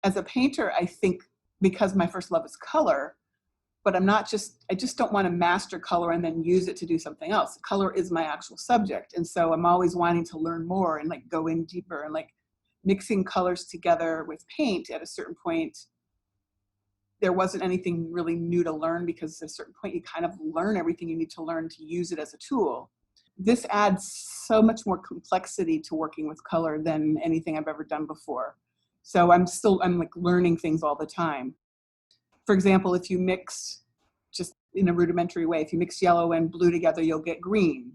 as a painter, I think because my first love is color, but I just don't want to master color and then use it to do something else. Color is my actual subject. And so I'm always wanting to learn more and like go in deeper, and like mixing colors together with paint at a certain point. There wasn't anything really new to learn, because at a certain point you kind of learn everything you need to learn to use it as a tool. This adds so much more complexity to working with color than anything I've ever done before. So I'm like learning things all the time. For example, if you mix, just in a rudimentary way, if you mix yellow and blue together, you'll get green.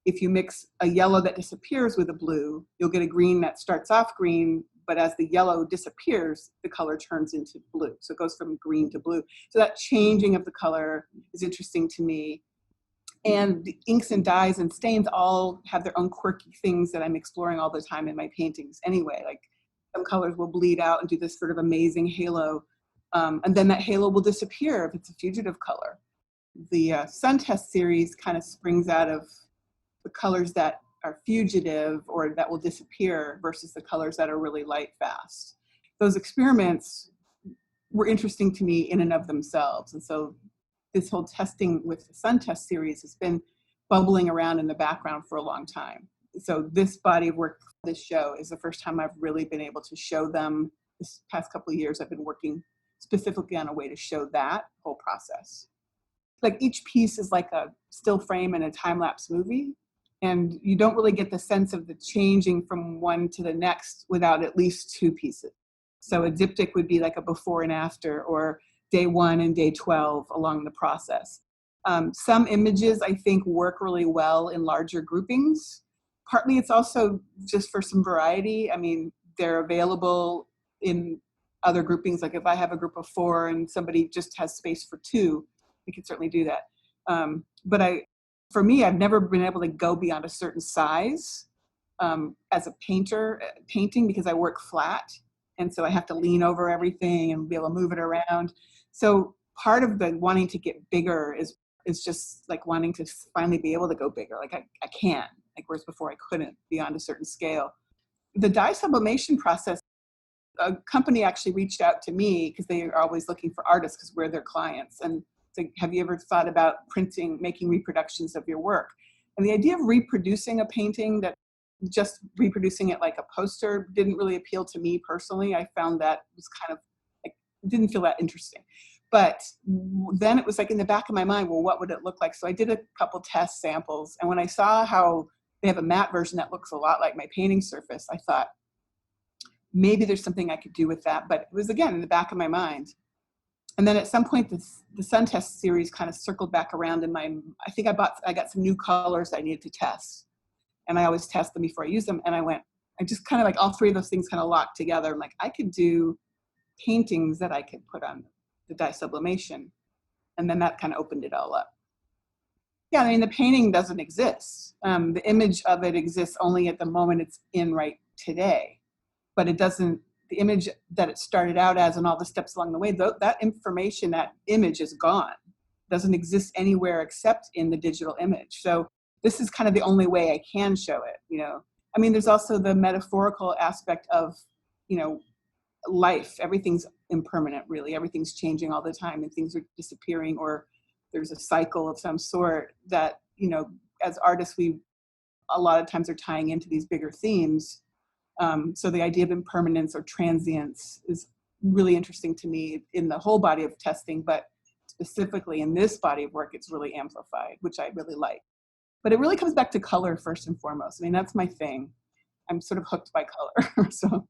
If you mix a yellow that disappears with a blue, you'll get a green that starts off green, but as the yellow disappears, the color turns into blue. So it goes from green to blue. So that changing of the color is interesting to me. And the inks and dyes and stains all have their own quirky things that I'm exploring all the time in my paintings anyway. Like some colors will bleed out and do this sort of amazing halo. And then that halo will disappear if it's a fugitive color. The SunTests series kind of springs out of the colors that are fugitive or that will disappear versus the colors that are really light fast. Those experiments were interesting to me in and of themselves. And so this whole testing with the SunTest series has been bubbling around in the background for a long time. So this body of work, this show, is the first time I've really been able to show them. This past couple of years, I've been working specifically on a way to show that whole process. Like each piece is like a still frame in a time-lapse movie, and you don't really get the sense of the changing from one to the next without at least two pieces. So a diptych would be like a before and after, or day 1 and day 12 along the process. Some images I think work really well in larger groupings. Partly it's also just for some variety. I mean, they're available in other groupings. Like if I have a group of 4 and somebody just has space for 2, we can certainly do that. But for me, I've never been able to go beyond a certain size as a painter, painting, because I work flat. And so I have to lean over everything and be able to move it around. So part of the wanting to get bigger is just like wanting to finally be able to go bigger. Like I can, like whereas before I couldn't beyond a certain scale. The dye sublimation process, a company actually reached out to me because they are always looking for artists because we're their clients. And it's like, have you ever thought about making reproductions of your work? And the idea of reproducing a painting, that just reproducing it like a poster, didn't really appeal to me personally. I found that was kind of like, didn't feel that interesting. But then it was like in the back of my mind, well, what would it look like? So I did a couple test samples. And when I saw how they have a matte version that looks a lot like my painting surface, I thought, maybe there's something I could do with that. But it was, again, in the back of my mind. And then at some point, the SunTest series kind of circled back around in I think I got some new colors I needed to test. And I always test them before I use them. And I just kind of like all three of those things kind of locked together. I'm like, I could do paintings that I could put on the dye sublimation. And then that kind of opened it all up. Yeah, I mean, the painting doesn't exist. The image of it exists only at the moment it's in right today. But it doesn't, the image that it started out as and all the steps along the way, that information, that image is gone. It doesn't exist anywhere except in the digital image. So this is kind of the only way I can show it, you know. I mean, there's also the metaphorical aspect of, you know, life. Everything's impermanent, really. Everything's changing all the time and things are disappearing, or there's a cycle of some sort that, you know, as artists, we a lot of times are tying into these bigger themes. So the idea of impermanence or transience is really interesting to me in the whole body of testing, but specifically in this body of work, it's really amplified, which I really like. But it really comes back to color first and foremost. I mean, that's my thing. I'm sort of hooked by color. So